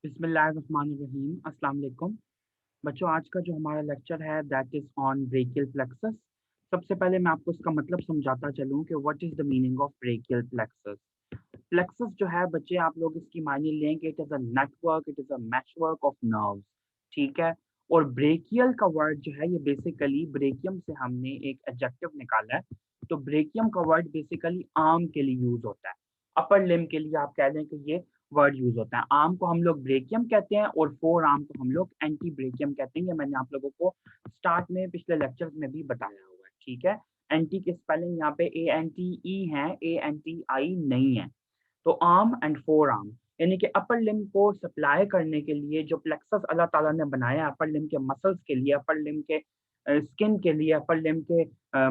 बिस्मिल्लाहिर्रहमानिर्रहीम। अस्सलाम वालेकुम बच्चों, आज का जो हमारा लेक्चर है that is on brachial plexus. सबसे पहले मैं आपको इसका मतलब समझाता चलूं कि what is the meaning of brachial plexus. Plexus जो है बच्चे, आप लोग इसकी मायने लेंगे, it is a network, it is a meshwork of nerves. ठीक है। और ब्रेकियल का वर्ड जो है ये बेसिकली ब्रेकियम से हमने एक एडजेक्टिव निकाला है। तो ब्रेकियम का वर्ड बेसिकली आर्म के लिए यूज होता है, अपर लिम के लिए आप कह लें कि ये वर्ड यूज होता है। आर्म को हम लोग ब्रेकियम कहते हैं और फोर आर्म को हम लोग एंटी ब्रेकियम कहते हैं। ये मैंने आप लोगों को स्टार्ट में पिछले लेक्चर्स में भी बताया हुआ है। ठीक है। एंटी की स्पेलिंग यहाँ पे ANTE है, ANTI नहीं है। तो आर्म एंड फोर आर्म यानी कि अपर लिम को सप्लाई करने के लिए जो प्लेक्सस अल्लाह ताला ने बनाया अपर लिम के मसल्स के लिए, अपर लिम के स्किन के लिए, अपर लिम के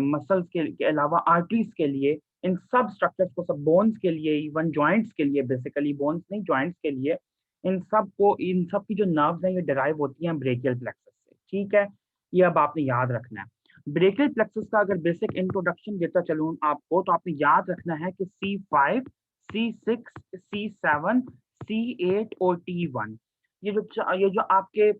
मसल्स के अलावा आर्टरीज के लिए, इन सब स्ट्रक्चर्स को, सब बोन्स के लिए, इवन जॉइंट्स के लिए, बेसिकली बोन्स नहीं जॉइंट्स के लिए, इन सब की जो नर्व्स हैं ये डिराइव होती हैं ब्रेकियल प्लेक्सस से। ठीक है। ये अब आपने याद रखना है। ब्रेकियल प्लेक्सस का अगर बेसिक इंट्रोडक्शन देता चलूं आपको, तो आपने याद रखना है कि C5, C6, C7, C8 और T1, ये जो आपके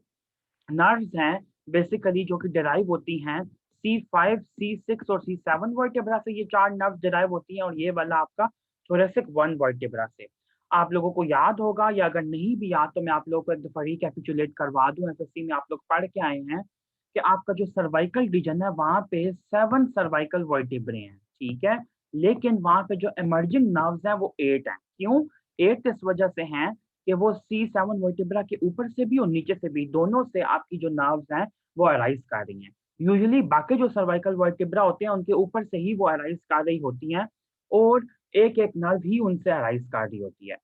नर्व्स हैं बेसिकली जो कि डिराइव होती हैं C5, C6 और C7 वर्टेब्रा से। ये चार नर्व्स डिराइव होती हैं, और ये वाला आपका थोरेसिक 1 वर्टेब्रा से। आप लोगों को याद होगा, या अगर नहीं भी याद तो मैं आप लोगों को एक दफा रिकैपिचुलेट करवा दूं। एसएससी में आप लोग पढ़ के आए हैं कि आपका जो सर्वाइकल रीजन है वहां पे 7 सर्वाइकल वर्टेब्रे हैं। ठीक है। लेकिन वहां पे जो इमर्जिंग नर्व्स हैं वो 8 हैं। क्यों 8? इस वजह से हैं कि वो C7 वर्टिब्रा के ऊपर से भी और नीचे से भी, दोनों से आपकी जो नर्व्स हैं वो अराइज कर रही हैं। यूजुअली बाकी जो सर्वाइकल वर्टिब्रा होते हैं उनके ऊपर से ही वो अराइज कर रही होती हैं, और एक एक नर्व ही उनसे अराइज कर रही होती है।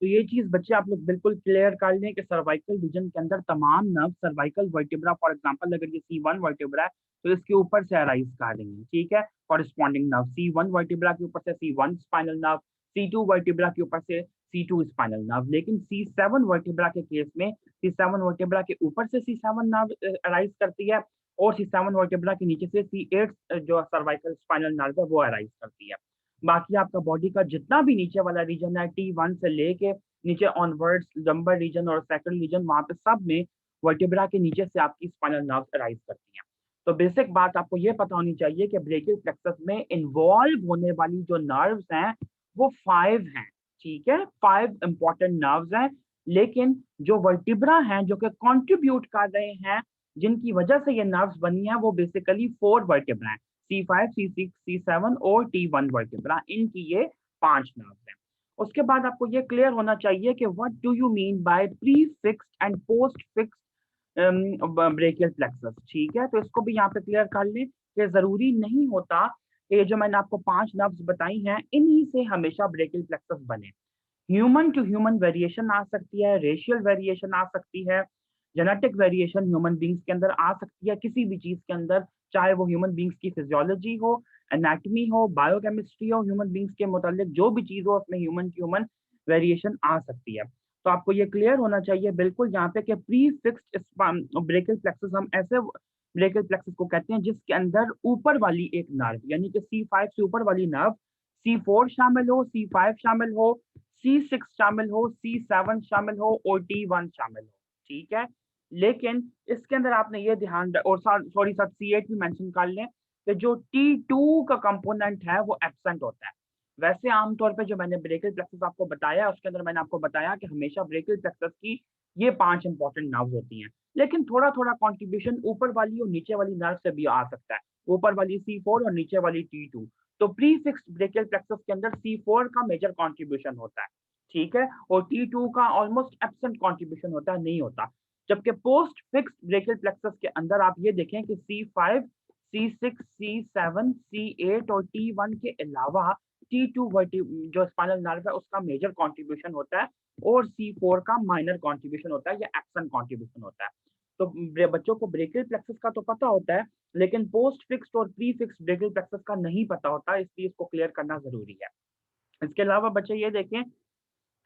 तो ये चीज बच्चे आप लोग बिल्कुल क्लियर कर लें कि सर्वाइकल रीजन के अंदर तमाम nerve cervical vertebra, for example अगर ये C1 वर्टिब्रा है तो इसके ऊपर से अराइज कर रही है। ठीक है। कॉरेस्पॉन्डिंग नर्व C1 वर्टिब्रा के ऊपर से C1 spinal nerve, C2 vertebra के ऊपर से C2 स्पाइनल नर्व। लेकिन C7 वर्टिब्रा के केस में C7 वर्टिब्रा के ऊपर से C7 नर्व अराइज करती है, और C7 वर्टिब्रा के नीचे से C8 जो सर्वाइकल स्पाइनल नर्व है वो अराइज करती है। बाकी आपका बॉडी का जितना भी नीचे वाला रीजन है T1 से लेके नीचे ऑनवर्ड्स, लंबर रीजन और सैक्रल रीजन, वहां पे सब में वर्टिब्रा के नीचे से आपकी स्पाइनल नर्व्स अराइज करती हैं। तो बेसिक बात आपको ये पता होनी चाहिए कि ब्रेकियल प्लेक्सस में इन्वॉल्व होने वाली जो नर्व्स हैं वो 5 हैं। ठीक है। 5 इंपॉर्टेंट नर्व्स हैं। लेकिन जो वर्टिब्रा हैं जो कि कंट्रीब्यूट कर रहे हैं, जिनकी वजह से ये नर्व्स बनी हैं, वो बेसिकली 4 वर्टिब्रा हैं। C5, C6, C7 और T1 वर्टिब्रा, इनकी ये 5 नर्व्स हैं। उसके बाद आपको ये क्लियर होना चाहिए कि what do you mean by pre fixed and post fixed brachial plexus. ठीक है। तो इसको भी यहाँ पे क्लियर कर लें कि जरूरी नहीं होता कि ये जो मैंने आपको 5 नर्व्स बताई हैं इन्हीं से हमेशा ब्रेकियल प्लेक्सस बने। ह्यूमन टू ह्यूमन वेरिएशन आ सकती है, रेशियल वेरिएशन आ सकती है, जेनेटिक वेरिएशन ह्यूमन बींग्स के अंदर आ सकती है, किसी भी चीज के अंदर, चाहे वो ह्यूमन बींग्स की फिजियोलॉजी हो, एनाटमी हो, बायोकेमिस्ट्री हो, ह्यूमन बींग्स के मुतालिक जो भी चीज हो उसमें ह्यूमन ह्यूमन वेरिएशन आ सकती है। तो आपको ये क्लियर होना चाहिए बिल्कुल यहाँ पे कि प्री फिक्स्ड ब्रेकियल प्लेक्सस, हम ऐसे ब्रेकियल प्लेक्सस को कहते हैं जिसके अंदर ऊपर वाली एक नर्व यानी कि C5 से ऊपर वाली नर्व C4 शामिल हो, C5 शामिल हो, C6 शामिल हो, C7 शामिल हो और T1 शामिल हो। ठीक है। लेकिन इसके अंदर आपने ये ध्यान और सॉरी साथ C8 भी मेंशन कर लें कि जो T2 का कंपोनेंट है वो एब्सेंट होता है। वैसे आमतौर पे जो मैंने ब्रेकियल प्लेक्सस आपको बताया उसके अंदर मैंने आपको बताया कि हमेशा ब्रेकियल प्लेक्सस की ये 5 इंपॉर्टेंट नर्व्स होती हैं। लेकिन थोड़ा थोड़ा कंट्रीब्यूशन ऊपर वाली और नीचे वाली नर्व से भी आ सकता है, ऊपर वाली C4 और नीचे वाली T2। तो प्री फिक्स्ड ब्रेकियल प्लेक्सस के अंदर C4 का मेजर कंट्रीब्यूशन होता है। ठीक है। और T2 का ऑलमोस्ट एब्सेंट कंट्रीब्यूशन होता है, नहीं होता। जबकि पोस्ट फिक्स्ड ब्रेकियल प्लेक्सस के अंदर आप ये देखें कि C5, C6, C7, C8 और T1 के अलावा T2 जो स्पाइनल नर्व है उसका मेजर कंट्रीब्यूशन होता है, और C4 का माइनर कंट्रीब्यूशन होता है या एब्सेंट कंट्रीब्यूशन होता है। तो बच्चों को ब्रेकियल प्लेक्सस का तो पता होता है, लेकिन पोस्ट फिक्स्ड और प्री फिक्स्ड ब्रेकियल प्लेक्सस का नहीं पता होता, इसलिए इसको क्लियर करना जरूरी है। इसके अलावा बच्चे ये देखें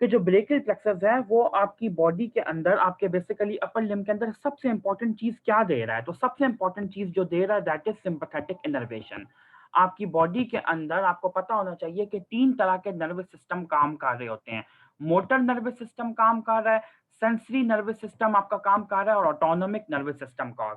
कि जो ब्रेकियल प्लेक्सस है वो आपकी बॉडी के अंदर, आपके बेसिकली अपर लिम के अंदर सबसे इंपॉर्टेंट चीज क्या दे रहा है? तो सबसे इंपॉर्टेंट चीज जो दे रहा है दैट इज सिंपैथेटिक इनर्वेशन। आपकी बॉडी के अंदर आपको पता होना चाहिए कि 3 तरह के नर्वस सिस्टम काम कर रहे होते हैं। मोटर नर्वस सिस्टम काम कर रहा है, सेंसरी नर्वस सिस्टम आपका काम कर रहा है, और ऑटोनोमिक नर्वस सिस्टम काम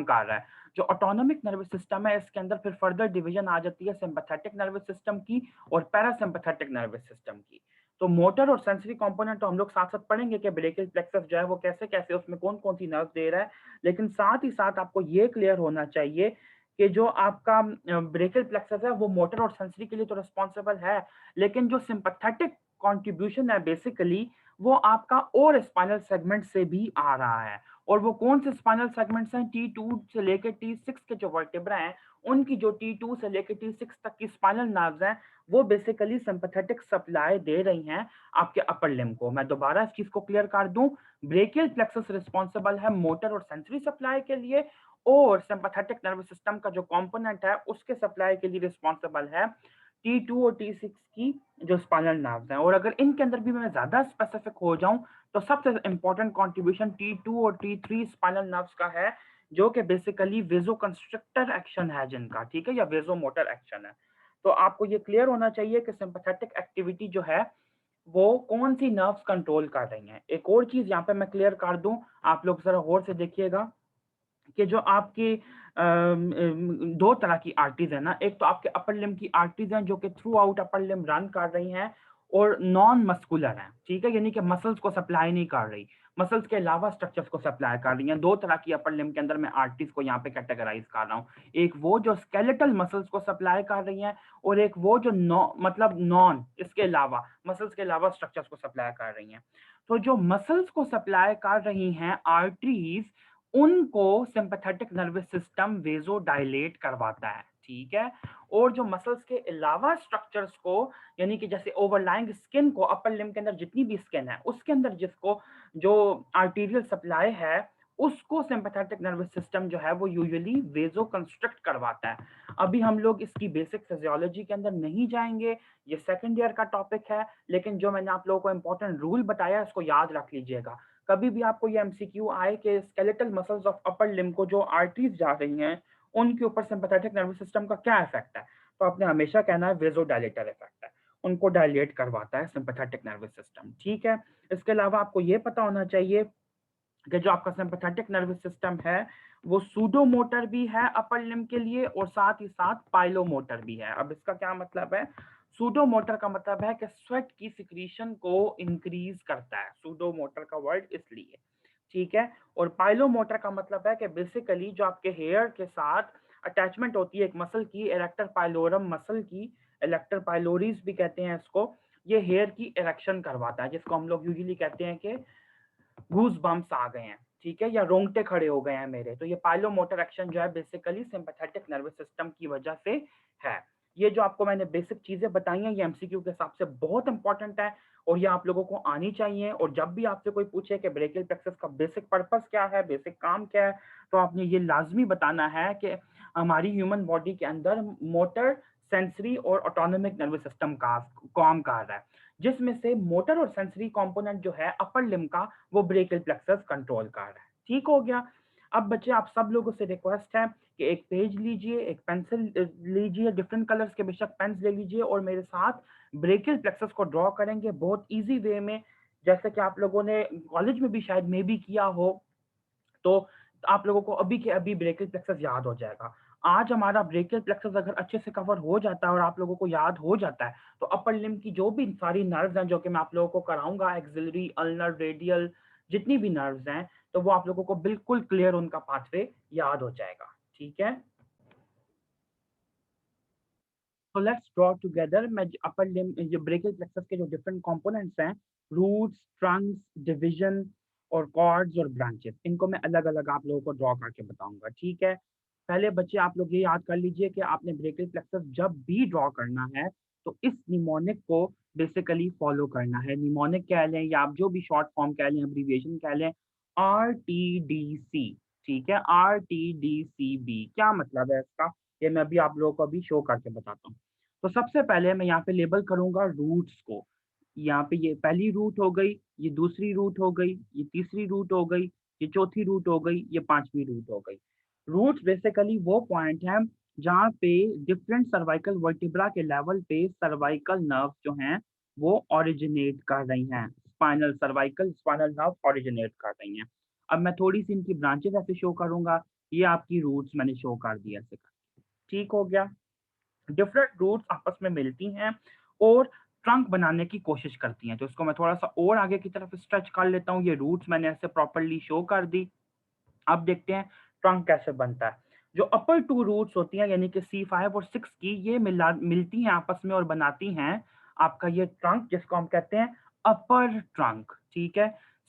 कर रहा है। जो ऑटोनोमिक नर्वस सिस्टम है, इसके अंदर फिर फर्दर डिवीजन आ जाती है सिंपैथेटिक नर्वस सिस्टम की और पैरासिम्पैथेटिक नर्वस सिस्टम की। तो मोटर और सेंसरी कंपोनेंट तो हम लोग साथ साथ पढ़ेंगे कि ब्रेकियल प्लेक्सस जो है वो कैसे कैसे उसमें कौन कौन सी नर्व दे रहा है, लेकिन साथ ही साथ आपको ये क्लियर होना चाहिए कि जो आपका ब्रेकियल प्लेक्सस है वो मोटर और सेंसरी के लिए तो रिस्पॉन्सिबल है, लेकिन जो सिंपैथेटिक कॉन्ट्रीब्यूशन है बेसिकली वो आपका और स्पाइनल सेगमेंट से भी आ रहा है। और वो कौन से स्पाइनल सेगमेंट्स हैं? T2 से लेकर T6 के जो वर्टेब्रा हैं उनकी जो T2 से लेकर T6 तक की स्पाइनल नर्व्स हैं वो बेसिकली सिंपैथेटिक सप्लाई दे रही हैं आपके अपर लिम्ब को। मैं दोबारा इस चीज को क्लियर कर दूं, ब्रेकियल प्लेक्सस रिस्पॉन्सिबल है मोटर और सेंसरी सप्लाई के लिए, और सिंपैथेटिक नर्वस सिस्टम का जो कंपोनेंट है उसके सप्लाई के लिए रिस्पॉन्सिबल है T2 और T6 की जो स्पाइनल नर्व्स हैं। और अगर इनके अंदर भी मैं ज्यादा स्पेसिफिक हो जाऊं तो सबसे इंपॉर्टेंट कंट्रीब्यूशन T2 और T3 स्पाइनल नर्व्स का है, जो कि बेसिकली वेजो कंस्ट्रक्टर एक्शन है जिनका, ठीक है, या वेजो मोटर एक्शन है। तो आपको ये क्लियर होना चाहिए कि सिंपैथेटिक एक्टिविटी जो है वो कौन सी नर्व्स कंट्रोल कर रही हैं। एक और चीज यहाँ पे मैं क्लियर कर दूं, आप लोग जरा गौर से देखिएगा कि जो आपकी दो तरह की आर्टरीज है ना, एक तो आपके अपर लिम्ब की आर्टरीज हैं जो कि through out upper limb run कर रही हैं और नॉन मस्कुलर हैं, ठीक है, यानी कि मसल्स को सप्लाई नहीं कर रही, मसल्स के अलावा स्ट्रक्चर्स को सप्लाई कर रही हैं। दो तरह की अपर लिम्ब के अंदर मैं आर्टरीज को यहाँ पे कैटेगराइज कर रहा हूँ, एक वो जो स्केलेटल मसल्स को सप्लाई कर रही हैं और एक वो जो मतलब नॉन इसके अलावा मसल्स के अलावा स्ट्रक्चर्स को सप्लाई कर रही हैं। तो जो मसल्स को सप्लाई कर रही हैं आर्टरीज, उनको सिंपैथेटिक नर्वस सिस्टम वेजो डायलेट करवाता है, ठीक है। और जो मसल्स के अलावा स्ट्रक्चर्स को, यानी कि जैसे ओवरलाइंग स्किन को, अपर लिम्ब के अंदर जितनी भी स्किन है उसके अंदर जिसको जो आर्टीरियल सप्लाई है उसको सिंपैथेटिक नर्वस सिस्टम जो है वो यूजुअली वेजो कंस्ट्रक्ट करवाता है। अभी हम लोग इसकी बेसिक फिजियोलॉजी के अंदर नहीं जाएंगे, ये सेकंड ईयर का टॉपिक है, लेकिन जो मैंने आप लोगों को इंपॉर्टेंट रूल बताया उसको याद रख लीजिएगा। कभी भी आपको ये एमसीक्यू आए कि skeletal muscles of upper limb को जो आर्टरीज जा रही हैं उनके ऊपर सिंपैथेटिक नर्वस सिस्टम का क्या इफेक्ट है, तो आपने हमेशा कहना है वेजोडाइलेटर इफेक्ट है, उनको डायलेट करवाता है सिंपैथेटिक नर्वस सिस्टम, ठीक है। इसके अलावा आपको ये पता होना चाहिए कि जो आपका सिंपैथेटिक नर्वस सिस्टम है वो सूडो मोटर भी है अपर लिम्ब के लिए और साथ ही साथ पाइलो मोटर भी है। अब इसका क्या मतलब है? सूडो मोटर का मतलब है कि स्वेट की सिक्रीशन को इंक्रीज करता है, सूडो मोटर का वर्ड इसलिए, ठीक है। और पाइलो मोटर का मतलब है कि बेसिकली जो आपके हेयर के साथ अटैचमेंट होती है एक मसल की, इरेक्टर पाइलोरम मसल की, इलेक्टर पाइलोरिस भी कहते हैं इसको, ये हेयर की इरेक्शन करवाता है, जिसको हम लोग यूजुअली कहते हैं कि गूज बम्प्स आ गए हैं, ठीक है, या रोंगटे खड़े हो गए हैं मेरे, तो ये पाइलोमोटर एक्शन जो है बेसिकली सिंपैथेटिक नर्वस सिस्टम की वजह से है। ये जो आपको मैंने बेसिक चीजें बताई हैं ये एमसीक्यू के हिसाब से बहुत इंपॉर्टेंट है और ये आप लोगों को आनी चाहिए। और जब भी आपसे कोई पूछे कि ब्रेकियल प्लेक्सस का बेसिक पर्पस क्या है, बेसिक काम क्या है, तो आपने ये लाजमी बताना है कि हमारी ह्यूमन बॉडी के अंदर मोटर, सेंसरी और ऑटोनोमिक नर्वस सिस्टम का काम कर रहा है, जिसमें से मोटर और सेंसरी कंपोनेंट जो है अपर लिम्ब का वो ब्रेकियल प्लेक्सस कंट्रोल कर रहा है, ठीक हो गया। अब बच्चे आप सब लोगों से रिक्वेस्ट है कि एक पेज लीजिए, एक पेंसिल लीजिए, डिफरेंट कलर्स के बेशक पेन्स ले लीजिए और मेरे साथ ब्रेकियल प्लेक्सस को ड्रॉ करेंगे बहुत इजी वे में, जैसे कि आप लोगों ने कॉलेज में भी शायद मे भी किया हो, तो आप लोगों को अभी के अभी ब्रेकियल प्लेक्सस याद हो जाएगा। आज हमारा ब्रेकियल प्लेक्सस अगर अच्छे से कवर हो जाता है और आप लोगों को याद हो जाता है तो अपर लिम्ब की जो भी सारी नर्व्स हैं जो कि मैं आप लोगों को कराऊंगा, एक्सिलरी, अल्नर, रेडियल, जितनी भी नर्व्स हैं, तो वो आप लोगों को बिल्कुल क्लियर उनका पाथवे याद हो जाएगा, ठीक है। तो लेट्स ड्रॉ टुगेदर। मैं अपर लिम्ब जो ब्रेकियल प्लेक्सस के जो डिफरेंट कंपोनेंट्स हैं, रूट्स, ट्रंक्स, डिवीजन और कॉर्ड्स और ब्रांचेस, इनको मैं अलग अलग आप लोगों को ड्रॉ करके बताऊंगा, ठीक है। पहले बच्चे आप लोग ये याद कर लीजिए कि आपने ब्रेकियल प्लेक्सस जब भी ड्रॉ करना है तो इस निमोनिक को बेसिकली फॉलो करना है। निमोनिक कह लें या आप जो भी शॉर्ट फॉर्म कह लें, अब्रीविएशन कह लें, RTDC, ठीक है, RTDCB। क्या मतलब है इसका, ये मैं अभी आप लोगों को अभी शो करके बताता हूँ। तो सबसे पहले मैं यहाँ पे लेबल करूंगा रूट्स को। यहाँ पे ये पहली रूट हो गई, ये दूसरी रूट हो गई, ये तीसरी रूट हो गई, ये चौथी रूट हो गई, ये पांचवी रूट हो गई। रूट्स बेसिकली वो पॉइंट है जहाँ पे डिफरेंट सर्वाइकल वर्टिब्रा के लेवल पे सर्वाइकल नर्व जो हैं वो ओरिजिनेट कर रही हैं, spinal cervical spinal nerve originate कर रही हैं। अब मैं थोड़ी सी इनकी ब्रांचेस ऐसे शो करूंगा, ये आपकी रूट्स मैंने शो कर दिया ऐसे। ठीक हो गया। डिफरेंट रूट्स आपस में मिलती हैं और ट्रंक बनाने की कोशिश करती हैं। तो इसको मैं थोड़ा सा और आगे की तरफ स्ट्रेच कर लेता हूँ। ये रूट्स मैंने ऐसे प्रॉपरली शो कर दी। अब देखते हैं ट्रंक कैसे बनता है। जो अपर टू रूट्स होती हैं यानी कि C5 और 6 की, ये मिलती हैं आपस में और बनाती हैं आपका ये ट्रंक, जिसको हम कहते हैं अपर ट्रंक। ठीक है।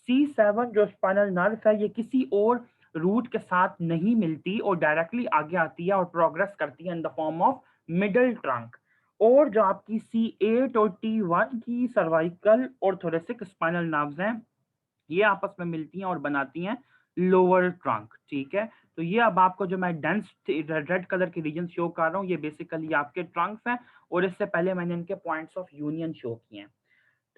C7 जो स्पाइनल नर्व है, ये किसी और रूट के साथ नहीं मिलती और डायरेक्टली आगे आती है और प्रोग्रेस करती है in the form of middle trunk. और जो आपकी C8 और T1 की सर्वाइकल और थोरेसिक स्पाइनल नर्व्स हैं, ये आपस में मिलती हैं और बनाती हैं लोअर ट्रंक। ठीक है। तो ये अब आपको जो मैं डेंस रेड कलर के रीजन शो कर रहा हूँ, ये बेसिकली आपके ट्रंक्स हैं और इससे पहले मैंने इनके पॉइंट्स ऑफ यूनियन शो किए हैं।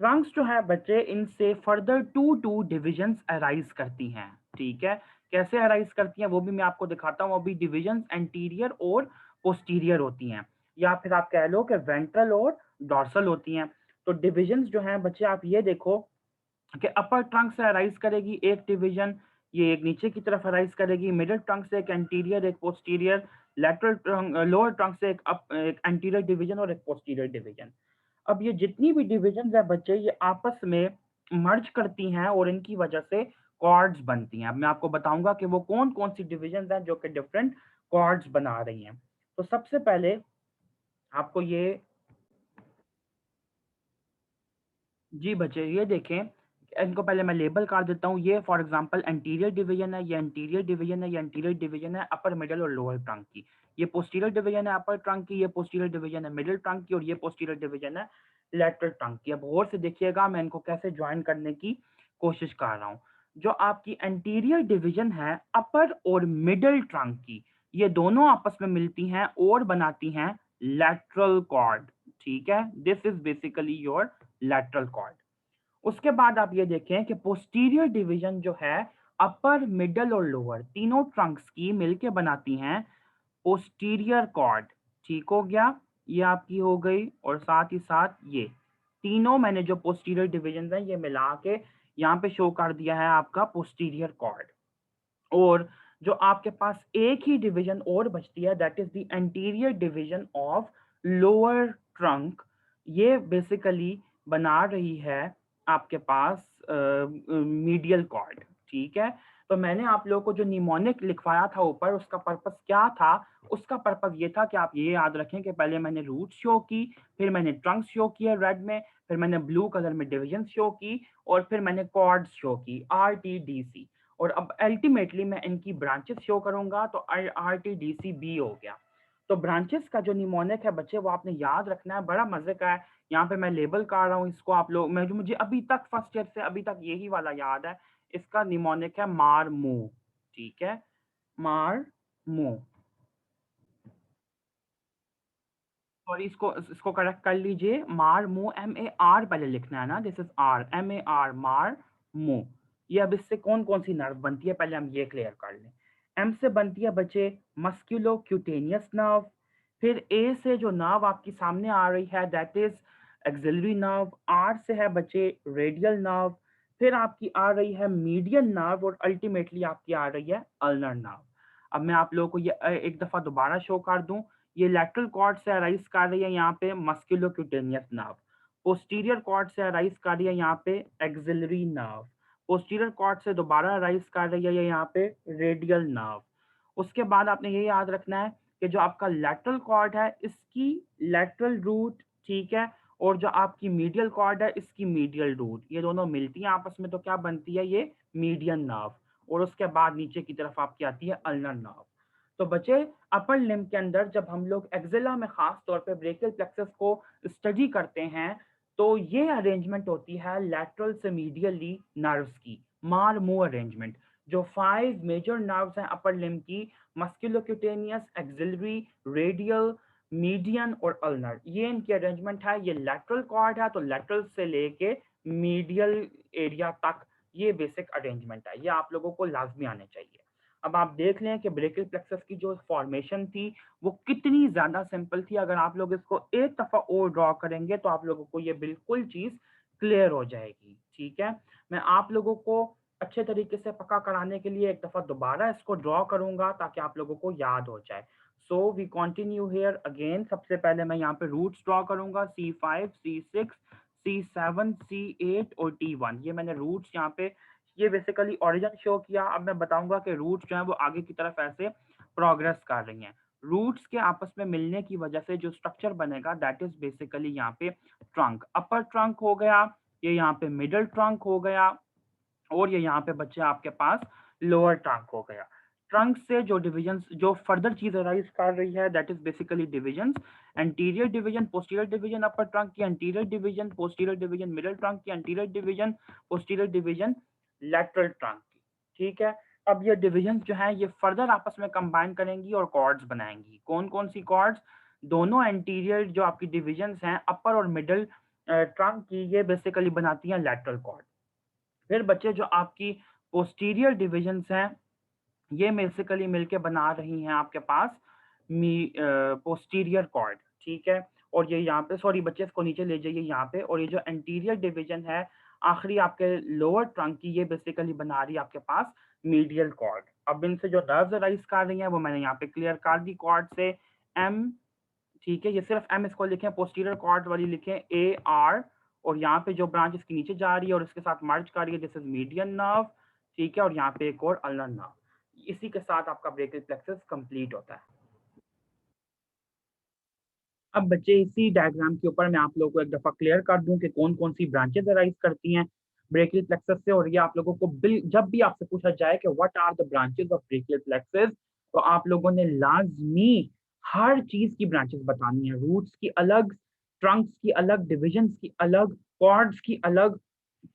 ट्रंक्स जो है बच्चे, इनसे फर्दर टू डिविजन्स अराइज करती हैं। ठीक है। कैसे अराइज करती हैं वो भी मैं आपको दिखाता हूँ। अभी डिविजन्स एंटीरियर और पोस्टीरियर होती हैं, या फिर आप कह लो कि वेंट्रल और डॉर्सल होती हैं। तो डिविजन्स जो हैं बच्चे, आप ये देखो कि अपर ट्रंक से अराइज करेगी एक डिवीजन, ये एक नीचे की तरफ अराइज करेगी। मिडिल ट्रंक से एक एंटीरियर एक posterior, lateral trunk lower trunk से एक एंटीरियर डिवीजन और एक पोस्टीरियर डिवीजन। अब ये जितनी भी डिविजन है बच्चे, ये आपस में मर्ज करती हैं और इनकी वजह से कॉर्ड्स बनती हैं। अब मैं आपको बताऊंगा कि वो कौन कौन सी डिविजन हैं जो कि डिफरेंट कॉर्ड्स बना रही हैं। तो सबसे पहले आपको ये, जी बच्चे ये देखें, इनको पहले मैं लेबल कर देता हूँ। ये फॉर एग्जांपल एंटीरियर डिवीजन है, ये एंटीरियर डिवीजन है, ये एंटीरियर डिवीजन है अपर मिडल और लोअर ट्रंक की। ये पोस्टीरियर डिवीजन है अपर ट्रंक की, ये पोस्टीरियर डिवीजन है मिडिल ट्रंक की, और ये पोस्टीरियर डिवीजन है लेटरल ट्रंक की। अब गौर से देखिएगा, मैं इनको कैसे ज्वाइन करने की कोशिश कर रहा हूँ। जो आपकी एंटीरियर डिवीजन है अपर और मिडल ट्रंक की, ये दोनों आपस में मिलती हैं और बनाती हैं लैटरल कॉर्ड। ठीक है। This is basically your lateral cord. उसके बाद आप ये देखें कि पोस्टीरियर डिवीजन जो है अपर मिडल और लोअर तीनों ट्रंक्स की मिलके बनाती हैं पोस्टीरियर कॉर्ड। ठीक हो गया। ये आपकी हो गई, और साथ ही साथ ये तीनों मैंने जो पोस्टीरियर डिवीजन है ये मिला के यहाँ पे शो कर दिया है आपका पोस्टीरियर कॉर्ड। और जो आपके पास एक ही डिवीजन और बचती है, that is the anterior division of lower trunk. ये बेसिकली बना रही है आपके पास मीडियल कॉर्ड। ठीक है। तो मैंने आप लोगों को जो निमोनिक लिखवाया था ऊपर, उसका पर्पस क्या था? उसका पर्पस ये था कि आप ये याद रखें कि पहले मैंने रूट शो की, फिर मैंने ट्रंक शो किया रेड में, फिर मैंने ब्लू कलर में डिविजन शो की, और फिर मैंने कॉर्ड्स शो की RTDC। और अब अल्टीमेटली मैं इनकी ब्रांचेस शो करूंगा, तो RTDCB हो गया। तो ब्रांचेस का जो निमोनिक है बच्चे, वो आपने याद रखना है, बड़ा मजे का है। यहाँ पे मैं लेबल कर रहा हूँ इसको, आप लोग, मैं जो मुझे अभी तक फर्स्ट ईयर से अभी तक यही वाला याद है, इसका निमोनिक है मारमू। ठीक है। मारमू। सॉरी, इसको इसको करेक्ट कर लीजिए। मारमू, MAR पहले लिखना है ना, दिस इज RMAR, मारमू। ये अब इससे कौन कौन सी नर्व बनती है पहले हम ये क्लियर कर लें। एम से बनती है बच्चे मस्क्यूलो क्यूटेनियस नर्व। फिर ए से जो नर्व आपकी सामने आ रही है दैट इज एक्सिलरी नर्व। आर से है बच्चे रेडियल नर्व। फिर आपकी आ रही है मीडियन नर्व, और अल्टीमेटली आपकी आ रही है अल्नर नर्व। अब मैं आप लोगों को ये एक दफा दोबारा शो कर दूं। ये लैटरल कॉर्ड से अराइज कर रही है यहाँ पे मस्कुलोक्यूटेनियस नर्व। पोस्टीरियर कॉर्ड से अराइज कर रही है यहाँ पे एक्सिलरी नर्व। पोस्टीरियर कॉर्ड से दोबारा अराइज कर रही है यहाँ पे रेडियल नर्व। उसके बाद आपने ये याद रखना है कि जो आपका लैटरल कॉर्ड है इसकी लैटरल रूट, ठीक है, और जो आपकी मीडियल कॉर्ड है इसकी मीडियल रूट, ये दोनों मिलती हैं आपस में, तो क्या बनती है? ये मीडियन नर्व। और उसके बाद नीचे की तरफ आपकी आती है अल्नर नर्व। तो बच्चे, अपर लिम्ब के अंदर जब हम लोग एक्जिला में खास तौर पे ब्रेकियल प्लेक्सस को स्टडी करते हैं, तो ये अरेंजमेंट होती है लैटरल से मीडियली नर्व्स की, मार-मूव अरेंजमेंट। जो 5 मेजर नर्व्स हैं अपर लिम्ब की, मस्कुलोक्यूटेनियस, एक्सिलरी, रेडियल, मीडियन और अल्नर, ये इनकी अरेंजमेंट है। ये लैटरल कॉर्ड है, तो लैटरल से लेके मीडियल एरिया तक ये बेसिक अरेंजमेंट है। ये आप लोगों को लाजमी आने चाहिए। अब आप देख लें कि ब्रेकियल प्लेक्सस की जो फॉर्मेशन थी वो कितनी ज्यादा सिंपल थी। अगर आप लोग इसको एक दफा और ड्रॉ करेंगे तो आप लोगों को ये बिल्कुल चीज क्लियर हो जाएगी। ठीक है, मैं आप लोगों को अच्छे तरीके से पक्का कराने के लिए एक दफा दोबारा इसको ड्रॉ करूंगा ताकि आप लोगों को याद हो जाए। So we continue here again. सबसे पहले मैं यहाँ पे रूट्स ड्रॉ करूंगा, C5, C6, C7, C8 और T1। ये मैंने रूट्स यहाँ पे, ये बेसिकली ओरिजिन शो किया। अब मैं बताऊंगा कि रूट्स जो है वो आगे की तरफ ऐसे प्रोग्रेस कर रही हैं। रूट्स के आपस में मिलने की वजह से जो स्ट्रक्चर बनेगा दैट इज बेसिकली यहाँ पे ट्रंक। अपर ट्रंक हो गया, ये यहाँ पे मिडिल ट्रंक हो गया, और ये यहाँ पे बच्चे आपके पास लोअर ट्रंक हो गया। ट्रंक से जो डिविजन, जो फर्दर चीज अराइज कर रही है that is basically division. Anterior division, posterior division upper trunk की, anterior division, posterior division middle trunk की, anterior division, posterior division lateral trunk की। ठीक है, अब ये डिविजन जो है ये फर्दर आपस में कंबाइन करेंगी और कॉर्ड्स बनाएंगी। कौन कौन सी कॉर्ड्स? दोनों एंटीरियर जो आपकी डिविजन हैं अपर और मिडिल ट्रंक की, ये बेसिकली बनाती हैं लेटरल कॉर्ड। फिर बच्चे जो आपकी पोस्टीरियर डिविजन्स हैं ये बेसिकली मिलके बना रही हैं आपके पास पोस्टीरियर कॉर्ड। ठीक है, और ये यहाँ पे, सॉरी बच्चे इसको नीचे ले जाइए यहाँ पे, और ये जो एंटीरियर डिवीजन है आखिरी आपके लोअर ट्रंक की, ये बेसिकली बना रही है आपके पास मीडियल कॉर्ड। अब इनसे जो नर्व्स राइज कर रही हैं वो मैंने यहाँ पे क्लियर कर दी कॉर्ड से, एम। ठीक है, ये सिर्फ एम इसको लिखें, पोस्टीरियर कॉर्ड वाली लिखें AR, और यहाँ पे जो ब्रांच इसके नीचे जा रही है और इसके साथ मर्ज कर रही है दिस इज मीडियन नर्व। ठीक है, और यहाँ पे एक और अल्नर नर्व। इसी के साथ आपका ब्रेकियल प्लेक्सस कंप्लीट होता है। अब बच्चे इसी डायग्राम के ऊपर मैं आप लोगों को एक दफा क्लियर कर दूं कि कौन कौन सी ब्रांचेस अराइज करती हैं ब्रेकियल प्लेक्सस से। और ये आप लोगों को जब भी आपसे पूछा जाए कि what are the branches of brachial plexus, तो आप लोगों ने लाजमी हर चीज की ब्रांचेस बतानी है। रूट्स की अलग, ट्रंक्स की अलग, डिविजन्स की अलग, कॉर्ड्स की अलग।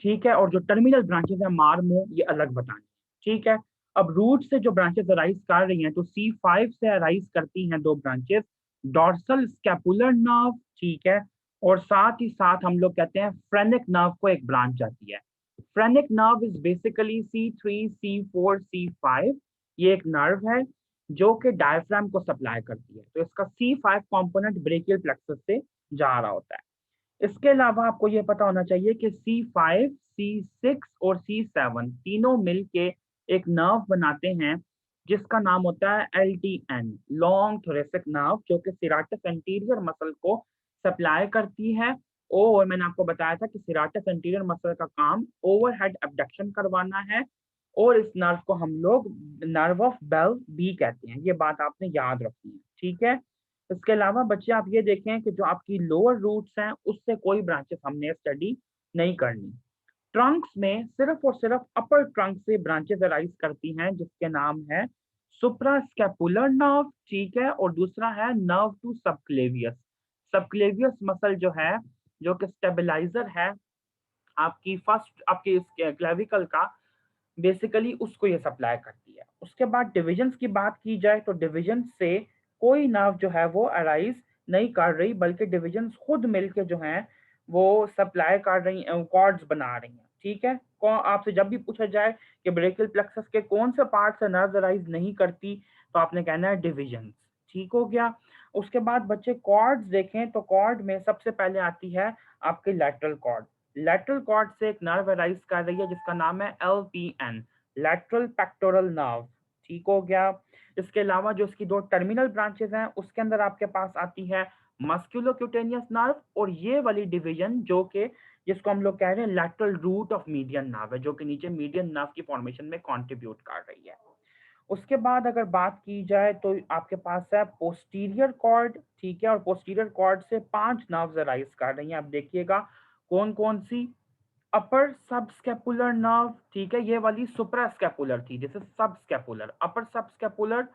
ठीक है, और जो टर्मिनल ब्रांचेस है मार्मो, ये अलग बतानी है। ठीक है, अब रूट से जो ब्रांचेस अराइज कर रही हैं तो C5 से अराइज करती हैं दो ब्रांचेस, डॉर्सल स्कैपुलर नर्व। ठीक है, और साथ ही साथ हम लोग कहते हैं फ्रेनिक नर्व को एक ब्रांच आती है। Phrenic nerve is basically C3, C4, C5। ये एक नर्व है जो कि डायफ्राम को सप्लाई करती है, तो इसका C5 कंपोनेंट ब्रेकियल प्लेक्सस से जा रहा होता है। इसके अलावा आपको यह पता होना चाहिए कि C5, C6 और C7 तीनों मिलके एक नर्व बनाते हैं जिसका नाम होता है LTN, लॉन्ग थोरेसिक नर्व, जो कि सिराटस एंटीरियर मसल को सप्लाई करती है। और मैंने आपको बताया था कि सिराटस एंटीरियर मसल का काम ओवरहेड एब्डक्शन करवाना है, और इस नर्व को हम लोग नर्व ऑफ बेल भी कहते हैं। ये बात आपने याद रखनी है। ठीक है, इसके अलावा बच्चे आप ये देखें कि जो आपकी लोअर रूट्स हैं उससे कोई ब्रांचेस हमने स्टडी नहीं करनी। ट्रंक्स में सिर्फ और सिर्फ अपर ट्रंक से ब्रांचेस अराइज करती हैं जिसके नाम है सुप्रास्कैपुलर नर्व। ठीक है, और दूसरा है nerve to subclavius. Subclavius muscle जो है, जो कि स्टेबलाइजर है आपकी फर्स्ट आपकी क्लेविकल का, बेसिकली उसको ये सप्लाई करती है। उसके बाद डिविजन्स की बात की जाए तो डिविजन से कोई नर्व जो है वो अराइज नहीं कर रही, बल्कि डिविजन्स खुद मिलके जो हैं वो सप्लाई कर रही हैं, कॉर्ड्स बना रही हैं। ठीक है, आपसे जब भी पूछा जाए कि ब्रेकियल प्लेक्सस के कौन से पार्ट से नर्व अराइज नहीं करती, तो आपने कहना है डिविजन्स। ठीक हो गया। उसके बाद बच्चे कॉर्ड्स देखें तो कॉर्ड में सबसे पहले आती है आपकी लैटरल कॉर्ड। लैटरल कॉर्ड से एक नर्व अराइज कर रही है जिसका नाम है LPN, लैटरल पेक्टोरल नर्व। ठीक हो गया। इसके अलावा जो इसकी दो टर्मिनल ब्रांचेस हैं उसके अंदर आपके पास आती है मस्कुलोक्यूटेनियस नर्व, और ये वाली डिवीजन जो कि जिसको हम लोग कह रहे हैं lateral root of median nerve है, जो कि नीचे मीडियन नर्व की फॉर्मेशन में कंट्रीब्यूट कर रही है। उसके बाद अगर बात की जाए तो आपके पास है पोस्टीरियर कॉर्ड। ठीक है, और पोस्टीरियर कॉर्ड से 5 नर्व्स अराइज कर रही हैं। आप देखिएगा कौन कौन सी। अपर सबस्केपुलर नर्व, ठीक है, ये वाली सुप्रास्केपुलर थी, जैसे सबस्केपुलर, अपर सबस्केपुलर,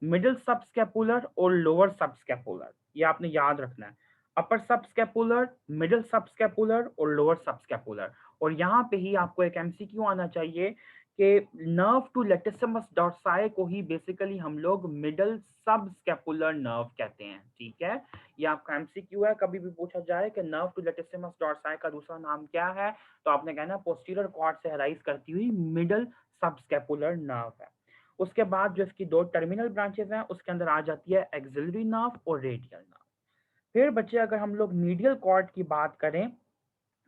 मिडिल सबस्केपुलर और लोअर सबस्केपुलर, ये आपने याद रखना है। अपर सबस्केपुलर, मिडिल सबस्केपुलर और लोअर सबस्केपुलर। और यहाँ पे ही आपको एक MCQ आना चाहिए कि नर्व टू लेटिसिमस डॉर्साई को ही बेसिकली हम लोग मिडिल सबस्केपुलर नर्व कहते हैं। ठीक है, ये आपका MCQ है। कभी भी पूछा जाए कि नर्व टू लेटिसिमस डॉर्साई का दूसरा नाम क्या है, तो आपने कहना पोस्टीरियर कॉर्ड से अराइज करती हुई मिडल सबस्केपुलर नर्व है। उसके बाद जो इसकी 2 टर्मिनल ब्रांचेस हैं, उसके अंदर आ जाती है एक्सिलरी नर्व और रेडियल नर्व। फिर बच्चे अगर हम लोग मीडियल कॉर्ड की बात करें,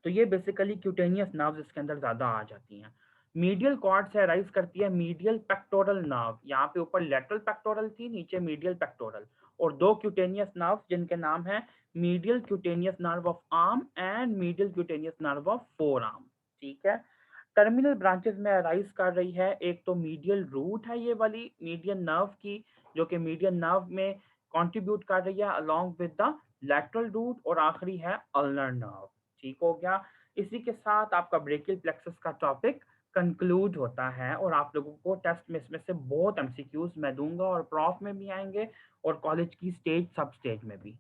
तो ये बेसिकली क्यूटेनियस नर्व्स इसके अंदर ज़्यादा आ जाती हैं। मीडियल कॉर्ड से अराइज़ करती है मीडियल पेक्टोरल नर्व, यहाँ पे ऊपर लेटरल पेक्टोरल थी, नीचे मीडियल पेक्टोरल, और 2 क्यूटेनियस नर्व्स जिनके नाम हैं medial cutaneous nerve of arm and medial cutaneous nerve of four arm, ठीक है। टर्मिनल ब्रांचेस में अराइज कर रही है, एक तो मीडियल रूट है ये वाली मीडियन नर्व की, जो कि मीडियन नर्व में कंट्रीब्यूट कर रही है along with the lateral root, और आखिरी है अल्नर नर्व। ठीक हो गया। इसी के साथ आपका ब्रेकियल प्लेक्सस का टॉपिक कंक्लूड होता है, और आप लोगों को टेस्ट में इसमें से बहुत एमसीक्यूज मैं दूंगा, और प्रॉफ में भी आएंगे और कॉलेज की स्टेज सब स्टेज में भी।